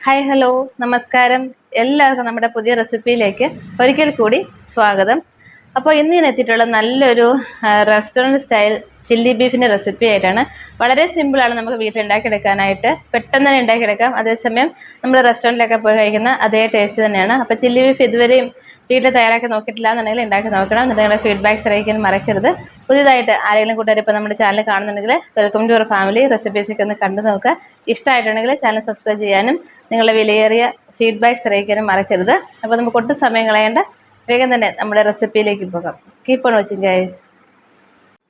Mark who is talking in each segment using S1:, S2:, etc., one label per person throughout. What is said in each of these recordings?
S1: Hi hello നമസ്കാരം. എല്ലാവർക്കും നമ്മുടെ പുതിയ റെസിപ്പിയിലേക്ക് ഒരിക്കൽ കൂടി സ്വാഗതം. അപ്പോൾ ഇന്ന് ഞാൻ എത്തിയിട്ടുള്ള നല്ലൊരു റെസ്റ്റോറൻറ്റ് സ്റ്റൈൽ ചില്ലി ബീഫിൻ്റെ റെസിപ്പി ആയിട്ടാണ്. വളരെ സിമ്പിളാണ്, നമുക്ക് വീട്ടിൽ ഉണ്ടാക്കിയെടുക്കാനായിട്ട്, പെട്ടെന്ന് തന്നെ ഉണ്ടാക്കിയെടുക്കാം. അതേസമയം നമ്മൾ റെസ്റ്റോറൻറ്റിലൊക്കെ പോയി കഴിക്കുന്ന അതേ ടേസ്റ്റ് തന്നെയാണ്. അപ്പോൾ ചില്ലി ബീഫ് ഇതുവരെയും വീട്ടിൽ തയ്യാറാക്കി നോക്കിയിട്ടില്ല എന്നുണ്ടെങ്കിൽ ഉണ്ടാക്കി നോക്കണം. എന്നിട്ട് നിങ്ങളുടെ ഫീഡ്ബാക്ക്സ് അറിയിക്കാൻ മറക്കരുത്. പുതിയതായിട്ട് ആരെങ്കിലും കൂട്ടുകാർ ഇപ്പോൾ നമ്മുടെ ചാനൽ കാണുന്നുണ്ടെങ്കിൽ വെൽക്കം ടു അവർ ഫാമിലി. റെസിപ്പീസൊക്കെ ഒന്ന് കണ്ടു നോക്കുക. ഇഷ്ടമായിട്ടുണ്ടെങ്കിൽ ചാനൽ സബ്സ്ക്രൈബ് ചെയ്യാനും നിങ്ങളുടെ വിലയേറിയ ഫീഡ്ബാക്ക്സ് അറിയിക്കാനും മറക്കരുത്. അപ്പോൾ നമുക്ക് ഒട്ടും സമയം കളയേണ്ട, വേഗം തന്നെ നമ്മുടെ റെസിപ്പിയിലേക്ക് പോകാം. Keep on watching guys.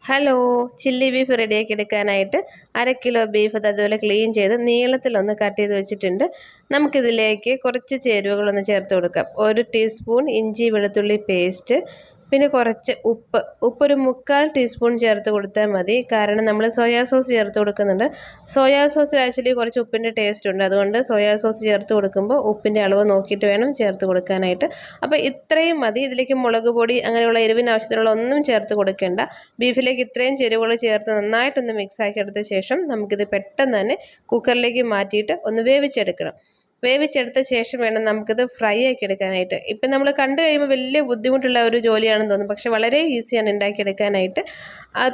S1: Hello, chilli beef റെഡിയാക്കി എടുക്കാനായിട്ട് 1/2 കിലോ ബീഫ് അതുപോലെ ക്ലീൻ ചെയ്ത് നീളത്തിലൊന്ന് കട്ട് ചെയ്ത് വെച്ചിട്ടുണ്ട്. നമുക്കിതിലേക്ക് കുറച്ച് ചേരുവകളൊന്ന് ചേർത്ത് കൊടുക്കാം. 1 ടീസ്പൂൺ ഇഞ്ചി വെളുത്തുള്ളി പേസ്റ്റ്, പിന്നെ കുറച്ച് ഉപ്പൊരു 1/4 ടീസ്പൂൺ ചേർത്ത് കൊടുത്താൽ മതി. കാരണം നമ്മൾ സോയാ സോസ് ചേർത്ത് കൊടുക്കുന്നുണ്ട്. സോയാ സോസിൽ ആക്ച്വലി കുറച്ച് ഉപ്പിൻ്റെ ടേസ്റ്റ് ഉണ്ട്. അതുകൊണ്ട് സോയാ സോസ് ചേർത്ത് കൊടുക്കുമ്പോൾ ഉപ്പിൻ്റെ അളവ് നോക്കിയിട്ട് വേണം ചേർത്ത് കൊടുക്കാനായിട്ട്. അപ്പോൾ ഇത്രയും മതി. ഇതിലേക്ക് മുളക് പൊടി അങ്ങനെയുള്ള എരിവിന് ആവശ്യത്തിനുള്ള ഒന്നും ചേർത്ത് കൊടുക്കേണ്ട. ബീഫിലേക്ക് ഇത്രയും ചേരുവകൾ ചേർത്ത് നന്നായിട്ടൊന്ന് മിക്സാക്കി എടുത്ത ശേഷം നമുക്കിത് പെട്ടെന്ന് തന്നെ കുക്കറിലേക്ക് മാറ്റിയിട്ട് ഒന്ന് വേവിച്ചെടുക്കണം. വേവിച്ചെടുത്ത ശേഷം വേണം നമുക്കിത് ഫ്രൈ ആക്കി എടുക്കാനായിട്ട്. ഇപ്പം നമ്മൾ കണ്ടു കഴിയുമ്പോൾ വലിയ ബുദ്ധിമുട്ടുള്ള ഒരു ജോലിയാണെന്ന് തോന്നും, പക്ഷേ വളരെ ഈസിയാണ് ഉണ്ടാക്കിയെടുക്കാനായിട്ട്.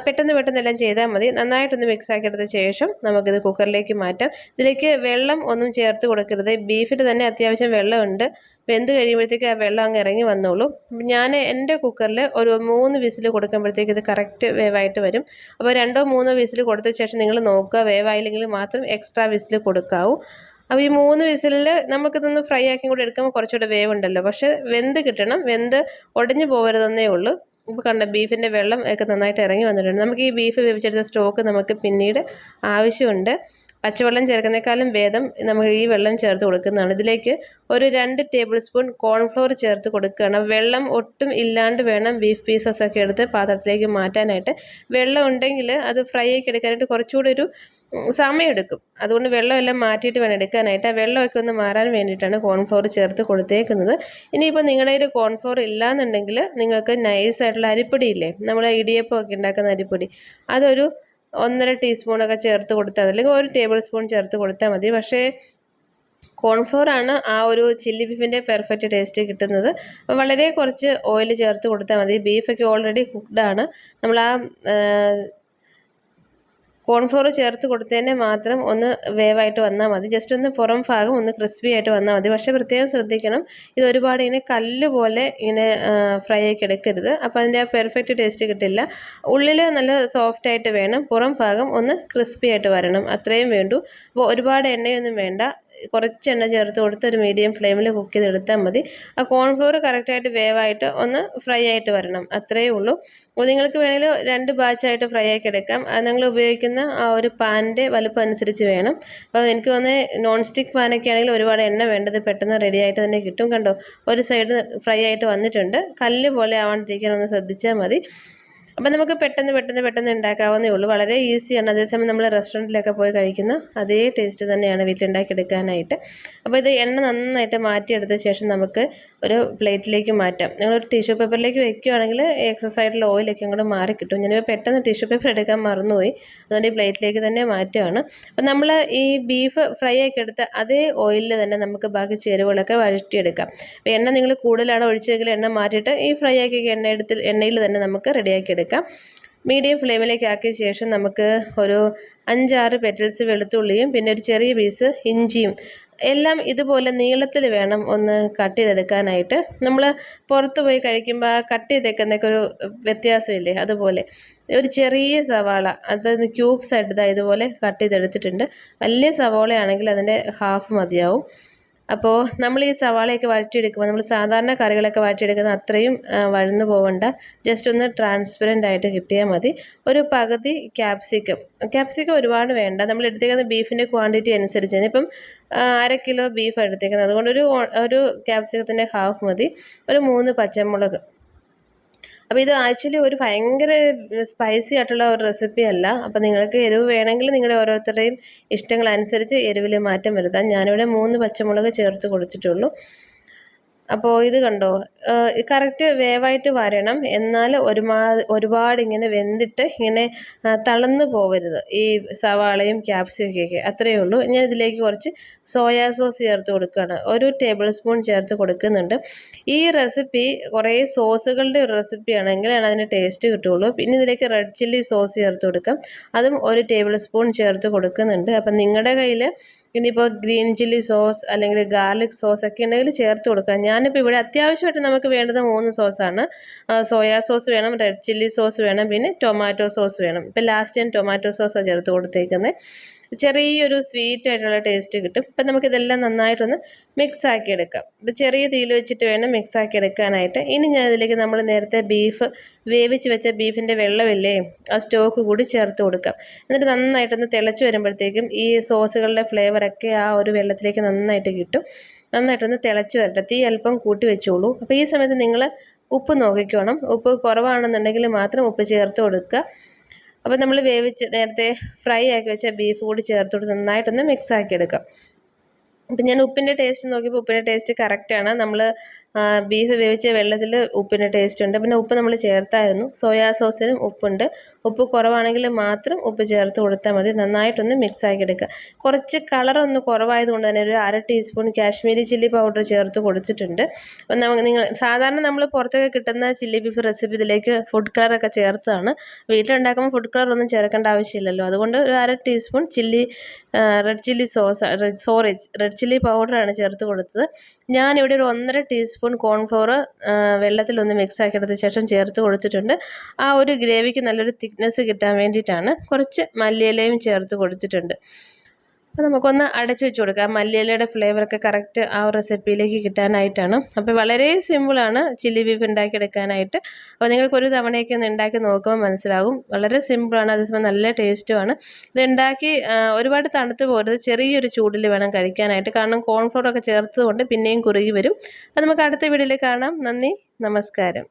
S1: പെട്ടെന്ന് എല്ലാം ചെയ്താൽ മതി. നന്നായിട്ടൊന്ന് മിക്സ് ആക്കി എടുത്ത ശേഷം നമുക്കിത് കുക്കറിലേക്ക് മാറ്റാം. ഇതിലേക്ക് വെള്ളം ഒന്നും ചേർത്ത് കൊടുക്കരുത്. ബീഫിൽ തന്നെ അത്യാവശ്യം വെള്ളമുണ്ട്. വെന്ത് കഴിയുമ്പോഴത്തേക്ക് ആ വെള്ളം അങ്ങ് ഇറങ്ങി വന്നോളൂ. ഞാൻ എൻ്റെ കുക്കറിൽ ഒരു 3 വിസിൽ കൊടുക്കുമ്പോഴത്തേക്ക് ഇത് കറക്റ്റ് വേവായിട്ട് വരും. അപ്പോൾ 2 3 വിസിൽ കൊടുത്ത ശേഷം നിങ്ങൾ നോക്കുക, വേവായില്ലെങ്കിൽ മാത്രം എക്സ്ട്രാ വിസിൽ കൊടുക്കാവൂ. അപ്പോൾ ഈ 3 വിസിലിൽ നമുക്കിതൊന്ന് ഫ്രൈ ആക്കി കൂടി എടുക്കുമ്പോൾ കുറച്ചുകൂടെ വേവുണ്ടല്ലോ. പക്ഷേ വെന്ത് കിട്ടണം, വെന്ത് ഒടിഞ്ഞു പോകരുതെന്നേ ഉള്ളൂ. ഇപ്പോൾ കണ്ട ബീഫിൻ്റെ വെള്ളം ഒക്കെ നന്നായിട്ട് ഇറങ്ങി വന്നിട്ടുണ്ട്. നമുക്ക് ഈ ബീഫ് വേവിച്ചെടുത്ത സ്റ്റോക്ക് നമുക്ക് പിന്നീട് ആവശ്യമുണ്ട്. പച്ചവെള്ളം ചേർക്കുന്നേക്കാളും ഭേദം നമുക്ക് ഈ വെള്ളം ചേർത്ത് കൊടുക്കുന്നതാണ്. ഇതിലേക്ക് ഒരു 2 ടേബിൾ സ്പൂൺ കോൺഫ്ലോർ ചേർത്ത് കൊടുക്കുകയാണ്. വെള്ളം ഒട്ടും ഇല്ലാണ്ട് വേണം ബീഫ് പീസസൊക്കെ എടുത്ത് പാത്രത്തിലേക്ക് മാറ്റാനായിട്ട്. വെള്ളം ഉണ്ടെങ്കിൽ അത് ഫ്രൈ ആക്കി എടുക്കാനായിട്ട് കുറച്ചുകൂടി ഒരു സമയമെടുക്കും. അതുകൊണ്ട് വെള്ളമെല്ലാം മാറ്റിയിട്ട് വേണം എടുക്കാനായിട്ട്. ആ വെള്ളമൊക്കെ ഒന്ന് മാറാൻ വേണ്ടിയിട്ടാണ് കോൺഫ്ലോർ ചേർത്ത് കൊടുത്തേക്കുന്നത്. ഇനിയിപ്പോൾ നിങ്ങളുടെ കയ്യിൽ കോൺഫ്ലോർ ഇല്ലയെന്നുണ്ടെങ്കിൽ നിങ്ങൾക്ക് നൈസായിട്ടുള്ള അരിപ്പൊടി ഇല്ലേ, നമ്മൾ ഇടിയപ്പമൊക്കെ ഉണ്ടാക്കുന്ന അരിപ്പൊടി, അതൊരു 1.5 ടീസ്പൂണൊക്കെ ചേർത്ത് കൊടുത്താൽ മതി, അല്ലെങ്കിൽ 1 ടേബിൾ സ്പൂൺ ചേർത്ത് കൊടുത്താൽ മതി. പക്ഷേ കോൺഫ്ലോറാണ് ആ ഒരു ചില്ലി ബീഫിൻ്റെ പെർഫെക്റ്റ് ടേസ്റ്റ് കിട്ടുന്നത്. അപ്പോൾ വളരെ കുറച്ച് ഓയിൽ ചേർത്ത് കൊടുത്താൽ മതി. ബീഫൊക്കെ ഓൾറെഡി കുക്ക്ഡാണ്. നമ്മൾ ആ കോൺഫ്ലോർ ചേർത്ത് കൊടുത്തതിനെ മാത്രം ഒന്ന് വേവായിട്ട് വന്നാൽ മതി. ജസ്റ്റ് ഒന്ന് പുറം ഭാഗം ഒന്ന് ക്രിസ്പി ആയിട്ട് വന്നാൽ മതി. പക്ഷേ പ്രത്യേകം ശ്രദ്ധിക്കണം, ഇത് ഒരുപാട് ഇങ്ങനെ കല്ല് പോലെ ഇങ്ങനെ ഫ്രൈ ആക്കി എടുക്കരുത്. അപ്പോൾ അതിൻ്റെ ആ പെർഫെക്റ്റ് ടേസ്റ്റ് കിട്ടില്ല. ഉള്ളിൽ നല്ല സോഫ്റ്റായിട്ട് വേണം, പുറം ഭാഗം ഒന്ന് ക്രിസ്പി ആയിട്ട് വരണം, അത്രയും വേണ്ടൂ. അപ്പോൾ ഒരുപാട് എണ്ണയൊന്നും വേണ്ട. കുറച്ച് എണ്ണ ചേർത്ത് കൊടുത്ത് ഒരു മീഡിയം ഫ്ലെയിമിൽ കുക്ക് ചെയ്തെടുത്താൽ മതി. ആ കോൺഫ്ലോർ കറക്റ്റായിട്ട് വേവായിട്ട് ഒന്ന് ഫ്രൈ ആയിട്ട് വരണം, അത്രയേ ഉള്ളൂ. അപ്പോൾ നിങ്ങൾക്ക് വേണമെങ്കിൽ 2 ബാച്ചായിട്ട് ഫ്രൈ ആക്കി എടുക്കാം. അത് നിങ്ങൾ ഉപയോഗിക്കുന്ന ആ ഒരു പാനിൻ്റെ വലുപ്പം അനുസരിച്ച് വേണം. അപ്പോൾ എനിക്ക് തോന്നുന്നത് നോൺ സ്റ്റിക്ക് പാനൊക്കെ ആണെങ്കിൽ ഒരുപാട് എണ്ണ വേണ്ടത് പെട്ടെന്ന് റെഡി ആയിട്ട് തന്നെ കിട്ടും. കണ്ടോ, ഒരു സൈഡ് ഫ്രൈ ആയിട്ട് വന്നിട്ടുണ്ട്. കല്ല് പോലെ ആവാണ്ടിരിക്കാൻ ഒന്ന് ശ്രദ്ധിച്ചാൽ മതി. അപ്പോൾ നമുക്ക് പെട്ടെന്ന് ഉണ്ടാക്കാവുന്നേ ഉള്ളൂ. വളരെ ഈസിയാണ്. അതേസമയം നമ്മൾ റെസ്റ്റോറൻറ്റിലൊക്കെ പോയി കഴിക്കുന്ന അതേ ടേസ്റ്റ് തന്നെയാണ് വീട്ടിലുണ്ടാക്കിയെടുക്കാനായിട്ട്. അപ്പോൾ ഇത് എണ്ണ നന്നായിട്ട് മാറ്റിയെടുത്ത ശേഷം നമുക്ക് ഒരു പ്ലേറ്റിലേക്ക് മാറ്റാം. നിങ്ങളൊരു ടിഷ്യൂ പേപ്പറിലേക്ക് വെക്കുകയാണെങ്കിൽ എക്സസ് ആയിട്ടുള്ള ഓയിലൊക്കെ അങ്ങോട്ട് മാറിക്കിട്ടും. ഞാനിപ്പോൾ പെട്ടെന്ന് ടിഷ്യൂ പേപ്പർ എടുക്കാൻ മറന്നുപോയി, അതുകൊണ്ട് ഈ പ്ലേറ്റിലേക്ക് തന്നെ മാറ്റുകയാണ്. അപ്പോൾ നമ്മൾ ഈ ബീഫ് ഫ്രൈ ആക്കി എടുത്ത അതേ ഓയിലിൽ തന്നെ നമുക്ക് ബാക്കി ചേരുവകളൊക്കെ വഴറ്റിയെടുക്കാം. അപ്പോൾ എണ്ണ നിങ്ങൾ കൂടുതലാണ് ഒഴിച്ചതെങ്കിൽ എണ്ണ മാറ്റിയിട്ട് ഈ ഫ്രൈ ആക്കിയ എണ്ണയിൽ തന്നെ നമുക്ക് റെഡിയാക്കി എടുക്കാം. മീഡിയം ഫ്ലെയിമിലേക്ക് ആക്കിയ ശേഷം നമുക്ക് ഒരു 5-6 പെറ്റൽസ് വെളുത്തുള്ളിയും പിന്നെ ഒരു ചെറിയ പീസ് ഇഞ്ചിയും എല്ലാം ഇതുപോലെ നീളത്തിൽ വേണം ഒന്ന് കട്ട് ചെയ്തെടുക്കാനായിട്ട്. നമ്മൾ പുറത്ത് പോയി കഴിക്കുമ്പോൾ ആ കട്ട് ചെയ്തേക്കുന്നതൊക്കെ ഒരു വ്യത്യാസമില്ലേ, അതുപോലെ ഒരു ചെറിയ സവാള അതൊന്ന് ക്യൂബ്സ് ആയിട്ട് ഇതുപോലെ കട്ട് ചെയ്തെടുത്തിട്ടുണ്ട്. വലിയ സവാളയാണെങ്കിൽ അതിൻ്റെ ഹാഫ് മതിയാവും. അപ്പോൾ നമ്മൾ ഈ സവാളയൊക്കെ വഴറ്റിയെടുക്കുമ്പോൾ നമ്മൾ സാധാരണ കറികളൊക്കെ വഴറ്റിയെടുക്കുന്ന അത്രയും വഴന്നു പോകണ്ട, ജസ്റ്റ് ഒന്ന് ട്രാൻസ്പെറൻ്റ് ആയിട്ട് കിട്ടിയാൽ മതി. ഒരു പകുതി ക്യാപ്സിക്കം ഒരുപാട് വേണ്ട. നമ്മൾ എടുത്തേക്കുന്ന ബീഫിൻ്റെ ക്വാണ്ടിറ്റി അനുസരിച്ച് ഇപ്പം 1/2 കിലോ ബീഫ് എടുത്തേക്കുന്നത്, അതുകൊണ്ട് ഒരു ക്യാപ്സിക്കത്തിൻ്റെ ഹാഫ് മതി. ഒരു 3 പച്ചമുളക്. അപ്പോൾ ഇത് ആക്ച്വലി ഒരു ഭയങ്കര സ്പൈസി ആയിട്ടുള്ള ഒരു റെസിപ്പി അല്ല. അപ്പോൾ നിങ്ങൾക്ക് എരിവ് വേണമെങ്കിൽ നിങ്ങളുടെ ഓരോരുത്തരുടെയും ഇഷ്ടങ്ങളനുസരിച്ച് എരിവിൽ മാറ്റം വരുത്താം. ഞാനിവിടെ 3 പച്ചമുളക് ചേർത്ത് കൊടുത്തിട്ടുള്ളൂ.
S2: അപ്പോൾ ഇത് കണ്ടോ, കറക്റ്റ് വേവായിട്ട് വരണം. എന്നാൽ ഒരുപാട് ഇങ്ങനെ വെന്തിട്ട് ഇങ്ങനെ തളർന്നു പോവരുത് ഈ സവാളയും ക്യാപ്സിക്കൊക്കെ. അത്രയേ ഉള്ളൂ. ഞാൻ ഇതിലേക്ക് കുറച്ച് സോയാ സോസ് ചേർത്ത് കൊടുക്കുകയാണ്. 1 ടേബിൾ സ്പൂൺ ചേർത്ത് കൊടുക്കുന്നുണ്ട്. ഈ റെസിപ്പി കുറേ സോസുകളുടെ ഒരു റെസിപ്പിയാണെങ്കിലാണ് അതിന് ടേസ്റ്റ് കിട്ടുള്ളൂ. പിന്നെ ഇതിലേക്ക് റെഡ് ചില്ലി സോസ് ചേർത്ത് കൊടുക്കാം. അതും 1 ടേബിൾ സ്പൂൺ ചേർത്ത് കൊടുക്കുന്നുണ്ട്. അപ്പം നിങ്ങളുടെ കയ്യിൽ ഇനിയിപ്പോൾ ഗ്രീൻ ചില്ലി സോസ് അല്ലെങ്കിൽ ഗാർലിക് സോസ് ഒക്കെ ഉണ്ടെങ്കിൽ ചേർത്ത് കൊടുക്കാം. ഞാനിപ്പോൾ ഇവിടെ അത്യാവശ്യമായിട്ട് നമുക്ക് വേണ്ടത് 3 സോസാണ്. സോയാ സോസ് വേണം, റെഡ് ചില്ലി സോസ് വേണം, പിന്നെ ടൊമാറ്റോ സോസ് വേണം. ഇപ്പം ലാസ്റ്റ് ഞാൻ ടൊമാറ്റോ സോസാണ് ചേർത്ത് കൊടുത്തേക്കുന്നത്. ചെറിയൊരു സ്വീറ്റ് ആയിട്ടുള്ള ടേസ്റ്റ് കിട്ടും. അപ്പം നമുക്കിതെല്ലാം നന്നായിട്ടൊന്ന് മിക്സ് ആക്കി എടുക്കാം. ഇപ്പം ചെറിയ തീയിൽ വെച്ചിട്ട് വേണം മിക്സ് ആക്കി എടുക്കാനായിട്ട്. ഇനി ഞാൻ ഇതിലേക്ക് നമ്മൾ നേരത്തെ ബീഫ് വേവിച്ച് വെച്ച ബീഫിൻ്റെ വെള്ളമില്ലേ, ആ സ്റ്റോക്ക് കൂടി ചേർത്ത് കൊടുക്കാം. എന്നിട്ട് നന്നായിട്ടൊന്ന് തിളച്ച് വരുമ്പോഴത്തേക്കും ഈ സോസുകളുടെ ഫ്ലേവറൊക്കെ ആ ഒരു വെള്ളത്തിലേക്ക് നന്നായിട്ട് കിട്ടും. നന്നായിട്ടൊന്ന് തിളച്ച് വരട്ടെ. തീ അല്പം കൂട്ടി വെച്ചോളൂ. അപ്പോൾ ഈ സമയത്ത് നിങ്ങൾ ഉപ്പ് നോക്കിക്കോണം. ഉപ്പ് കുറവാണെന്നുണ്ടെങ്കിൽ മാത്രം ഉപ്പ് ചേർത്ത് കൊടുക്കുക. അപ്പോൾ നമ്മൾ നേരത്തെ ഫ്രൈ ആക്കി വെച്ച ബീഫ് കൂടി ചേർത്ത് കൊടുത്ത് നന്നായിട്ടൊന്ന് മിക്സ് ആക്കി എടുക്കാം. അപ്പം ഞാൻ ഉപ്പിൻ്റെ ടേസ്റ്റ് നോക്കിയപ്പോൾ ഉപ്പിൻ്റെ ടേസ്റ്റ് കറക്റ്റാണ്. നമ്മൾ ബീഫ് വേവിച്ച വെള്ളത്തിൽ ഉപ്പിൻ്റെ ടേസ്റ്റ് ഉണ്ട്. പിന്നെ ഉപ്പ് നമ്മൾ ചേർത്തായിരുന്നു. സോയാ സോസിനും ഉപ്പുണ്ട്. ഉപ്പ് കുറവാണെങ്കിൽ മാത്രം ഉപ്പ് ചേർത്ത് കൊടുത്താൽ മതി. നന്നായിട്ടൊന്ന് മിക്സ് ആക്കി എടുക്കുക. കുറച്ച് കളറൊന്ന് കുറവായതുകൊണ്ട് തന്നെ ഒരു 1/2 ടീസ്പൂൺ കാശ്മീരി ചില്ലി പൗഡർ ചേർത്ത് കൊടുത്തിട്ടുണ്ട്. അപ്പം നിങ്ങൾ സാധാരണ നമ്മൾ പുറത്തൊക്കെ കിട്ടുന്ന ചില്ലി ബീഫ് റെസിപ്പി ഇതിലേക്ക് ഫുഡ് കളറൊക്കെ ചേർത്താണ്. വീട്ടിലുണ്ടാക്കുമ്പോൾ ഫുഡ് കളറൊന്നും ചേർക്കേണ്ട ആവശ്യമില്ലല്ലോ. അതുകൊണ്ട് ഒരു 1/2 ടീസ്പൂൺ റെഡ് ചില്ലി പൗഡറാണ് ചേർത്ത് കൊടുത്തത്. ഞാനിവിടെ ഒരു 1.5 ടീസ്പൂൺ കോൺഫ്ലോർ വെള്ളത്തിലൊന്ന് മിക്സ് ആക്കിയെടുത്ത ശേഷം ചേർത്ത് കൊടുത്തിട്ടുണ്ട്. ആ ഒരു ഗ്രേവിക്ക് നല്ലൊരു തിക്നെസ് കിട്ടാൻ വേണ്ടിയിട്ടാണ്. കുറച്ച് മല്ലിയിലയും ചേർത്ത് കൊടുത്തിട്ടുണ്ട്. അപ്പോൾ നമുക്കൊന്ന് അടച്ചു വെച്ച് കൊടുക്കാം. മല്ലിയിലയുടെ ഫ്ലേവറൊക്കെ കറക്റ്റ് ആ റെസിപ്പിയിലേക്ക് കിട്ടാനായിട്ടാണ്. അപ്പോൾ വളരെ സിമ്പിളാണ് ചില്ലി ബീഫ് ഉണ്ടാക്കിയെടുക്കാനായിട്ട്. അപ്പോൾ നിങ്ങൾക്കൊരു തവണയൊക്കെ ഒന്ന് ഉണ്ടാക്കി നോക്കുമ്പോൾ മനസ്സിലാകും. വളരെ സിമ്പിളാണ്, അതേസമയം നല്ല ടേസ്റ്റുമാണ്. ഇത് ഉണ്ടാക്കി ഒരുപാട് തണുത്ത് പോകരുത്, ചെറിയൊരു ചൂടിൽ വേണം കഴിക്കാനായിട്ട്. കാരണം കോൺഫ്ലോറൊക്കെ ചേർത്തതുകൊണ്ട് പിന്നെയും കുറുകി വരും. അപ്പോൾ നമുക്ക് അടുത്ത വീഡിയോയിൽ കാണാം. നന്ദി, നമസ്കാരം.